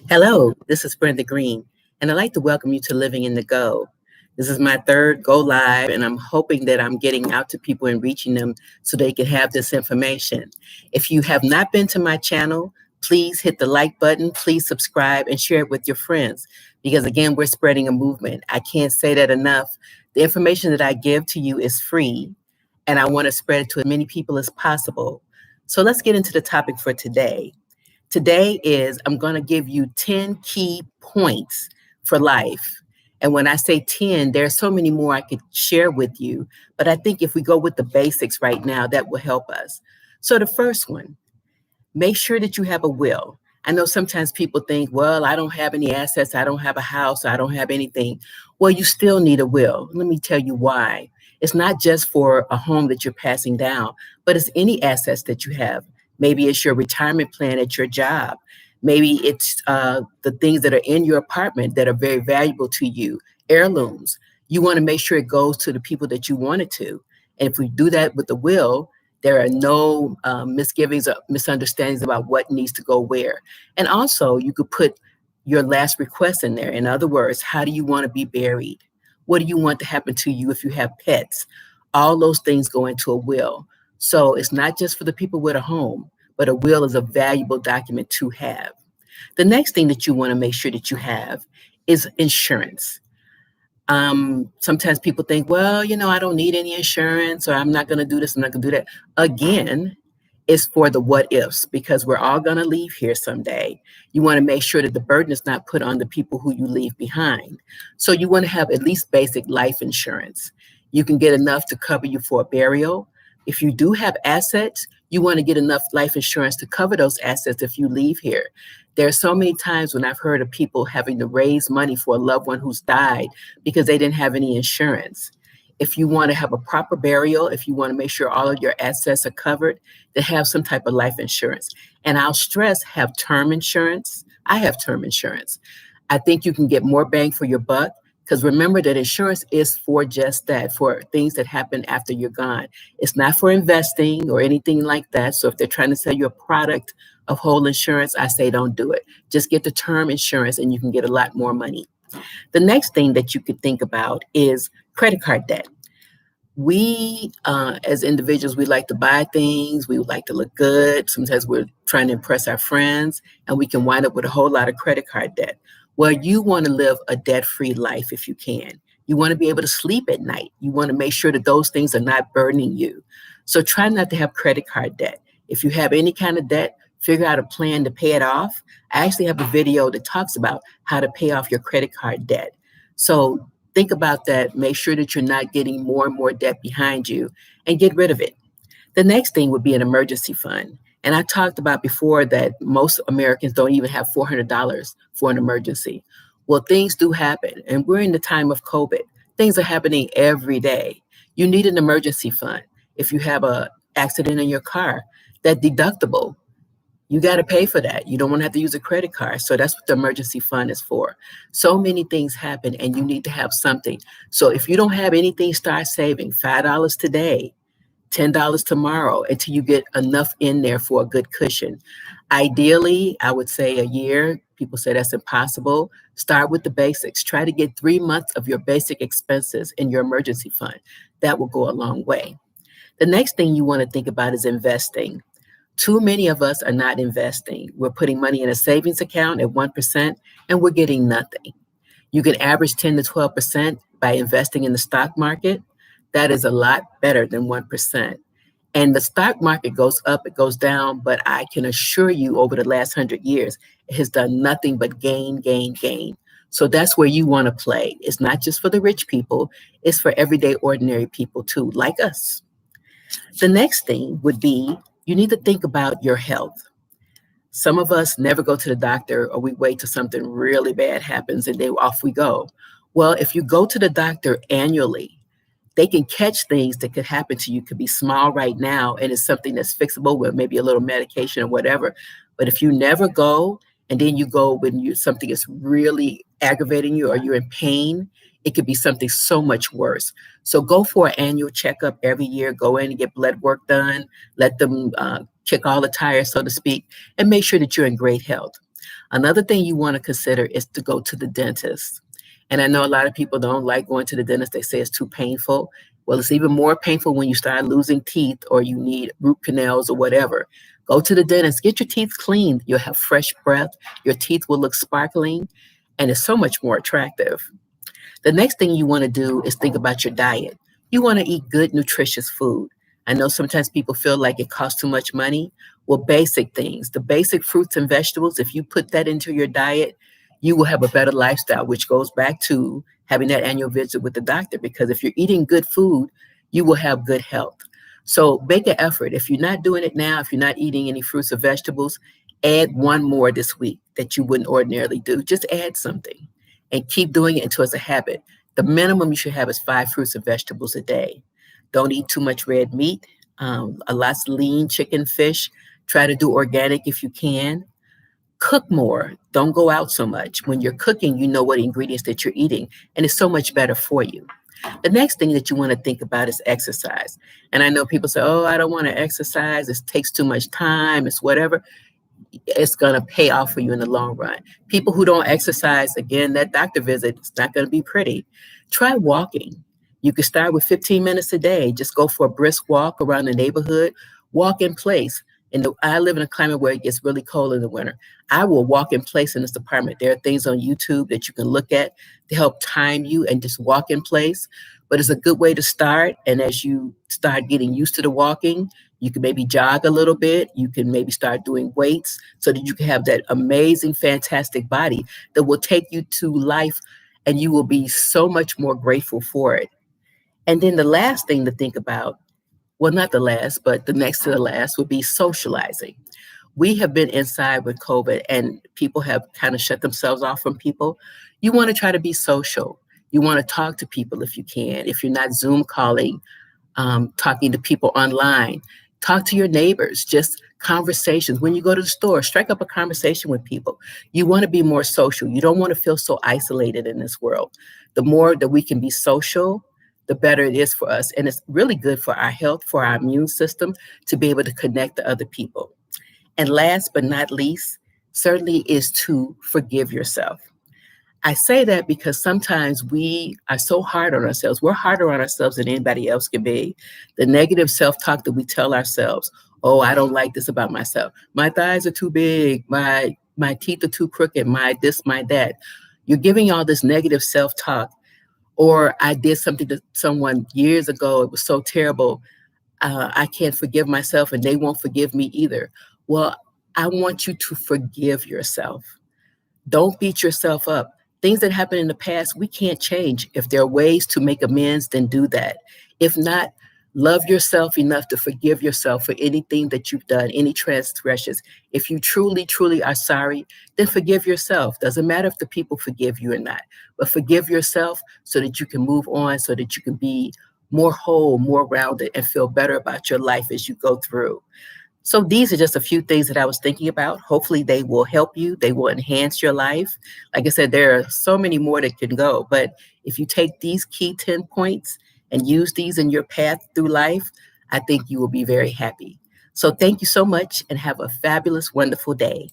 Hello, this is Brenda Green, and I'd like to welcome you to Living in the Go. This is my third Go Live, and I'm hoping that I'm getting out to people and reaching them so they can have this information. If you have not been to my channel, please hit the like button, please subscribe, and share it with your friends because, again, we're spreading a movement. I can't say that enough. The information that I give to you is free, and I want to spread it to as many people as possible. So let's get into the topic for today. Today is I'm going to give you 10 key points for life. And when I say 10, there are so many more I could share with you. But I think if we go with the basics right now, that will help us. So the first one, make sure that you have a will. I know sometimes people think, well, I don't have any assets. I don't have a house. I don't have anything. Well, you still need a will. Let me tell you why. It's not just for a home that you're passing down, but it's any assets that you have. Maybe it's your retirement plan at your job. Maybe it's the things that are in your apartment that are very valuable to you, heirlooms. You want to make sure it goes to the people that you want it to. And if we do that with the will, there are no misgivings or misunderstandings about what needs to go where. And also, you could put your last request in there. In other words, how do you want to be buried? What do you want to happen to you if you have pets? All those things go into a will. So it's not just for the people with a home, but a will is a valuable document to have. The next thing that you want to make sure that you have is insurance. Sometimes people think, well, I don't need any insurance, or I'm not going to do this, I'm not going to do that. Again, it's for the what ifs because we're all going to leave here someday. You want to make sure that the burden is not put on the people who you leave behind. So you want to have at least basic life insurance. You can get enough to cover you for a burial. If you do have assets, you want to get enough life insurance to cover those assets if you leave here. There are so many times when I've heard of people having to raise money for a loved one who's died because they didn't have any insurance. If you want to have a proper burial, if you want to make sure all of your assets are covered, then have some type of life insurance. And I'll stress, have term insurance. I have term insurance. I think you can get more bang for your buck because remember that insurance is for just that, for things that happen after you're gone. It's not for investing or anything like that. So if they're trying to sell you a product of whole insurance, I say don't do it. Just get the term insurance and you can get a lot more money. The next thing that you could think about is credit card debt. We, as individuals, we like to buy things. We like to look good. Sometimes we're trying to impress our friends, and we can wind up with a whole lot of credit card debt. Well, you want to live a debt-free life if you can. You want to be able to sleep at night. You want to make sure that those things are not burdening you. So try not to have credit card debt. If you have any kind of debt, figure out a plan to pay it off. I actually have a video that talks about how to pay off your credit card debt. So think about that. Make sure that you're not getting more and more debt behind you and get rid of it. The next thing would be an emergency fund. And I talked about before that most Americans don't even have $400 for an emergency. Well, things do happen. And we're in the time of COVID. Things are happening every day. You need an emergency fund. If you have an accident in your car, that deductible, you got to pay for that. You don't want to have to use a credit card. So that's what the emergency fund is for. So many things happen and you need to have something. So if you don't have anything, start saving $5 today, $10 tomorrow until you get enough in there for a good cushion. Ideally, I would say a year. People say that's impossible. Start with the basics. Try to get 3 months of your basic expenses in your emergency fund. That will go a long way. The next thing you want to think about is investing. Too many of us are not investing. We're putting money in a savings account at 1% and we're getting nothing. You can average 10 to 12% by investing in the stock market. That is a lot better than 1%. And the stock market goes up, it goes down, but I can assure you over the last 100 years, it has done nothing but gain, gain, gain. So that's where you want to play. It's not just for the rich people, it's for everyday ordinary people too, like us. The next thing would be you need to think about your health. Some of us never go to the doctor or we wait till something really bad happens and then off we go. Well, if you go to the doctor annually, they can catch things that could happen to you. Could be small right now and it's something that's fixable with maybe a little medication or whatever. But if you never go and then you go when something is really aggravating you or you're in pain, it could be something so much worse. So go for an annual checkup every year. Go in and get blood work done. Let them kick all the tires, so to speak, and make sure that you're in great health. Another thing you want to consider is to go to the dentist. And I know a lot of people don't like going to the dentist. They say it's too painful. Well, it's even more painful when you start losing teeth or you need root canals or whatever. Go to the dentist, get your teeth cleaned. You'll have fresh breath. Your teeth will look sparkling, and it's so much more attractive. The next thing you want to do is think about your diet. You want to eat good, nutritious food. I know sometimes people feel like it costs too much money. Well, basic things, the basic fruits and vegetables, if you put that into your diet, you will have a better lifestyle, which goes back to having that annual visit with the doctor. Because if you're eating good food, you will have good health. So make an effort. If you're not doing it now, if you're not eating any fruits or vegetables, add one more this week that you wouldn't ordinarily do. Just add something and keep doing it until it's a habit. The minimum you should have is 5 fruits and vegetables a day. Don't eat too much red meat, a lot's lean chicken, fish. Try to do organic if you can. Cook more. Don't go out so much. When you're cooking, you know what ingredients that you're eating, and it's so much better for you. The next thing that you want to think about is exercise. And I know people say, oh, I don't want to exercise. It takes too much time. It's whatever. It's going to pay off for you in the long run. People who don't exercise, again, that doctor visit, it's not going to be pretty. Try walking. You can start with 15 minutes a day. Just go for a brisk walk around the neighborhood, walk in place. I live in a climate where it gets really cold in the winter. I will walk in place in this apartment. There are things on YouTube that you can look at to help time you and just walk in place. But it's a good way to start. And as you start getting used to the walking, you can maybe jog a little bit. You can maybe start doing weights so that you can have that amazing, fantastic body that will take you to life, and you will be so much more grateful for it. And then the last thing to think about, well, not the last, but the next to the last would be socializing. We have been inside with COVID and people have kind of shut themselves off from people. You want to try to be social. You want to talk to people if you can. If you're not Zoom calling, talking to people online, talk to your neighbors, just conversations. When you go to the store, strike up a conversation with people. You want to be more social. You don't want to feel so isolated in this world. The more that we can be social, the better it is for us. And it's really good for our health, for our immune system, to be able to connect to other people. And last but not least, certainly is to forgive yourself. I say that because sometimes we are so hard on ourselves. We're harder on ourselves than anybody else can be. The negative self-talk that we tell ourselves, oh, I don't like this about myself. My thighs are too big. My teeth are too crooked. My this, my that. You're giving all this negative self-talk. Or I did something to someone years ago. It was so terrible. I can't forgive myself and they won't forgive me either. Well, I want you to forgive yourself. Don't beat yourself up. Things that happened in the past, we can't change. If there are ways to make amends, then do that. If not, love yourself enough to forgive yourself for anything that you've done, any transgressions. If you truly, truly are sorry, then forgive yourself. Doesn't matter if the people forgive you or not, but forgive yourself so that you can move on, so that you can be more whole, more rounded, and feel better about your life as you go through. So these are just a few things that I was thinking about. Hopefully they will help you. They will enhance your life. Like I said, there are so many more that can go. But if you take these key 10 points and use these in your path through life, I think you will be very happy. So thank you so much and have a fabulous, wonderful day.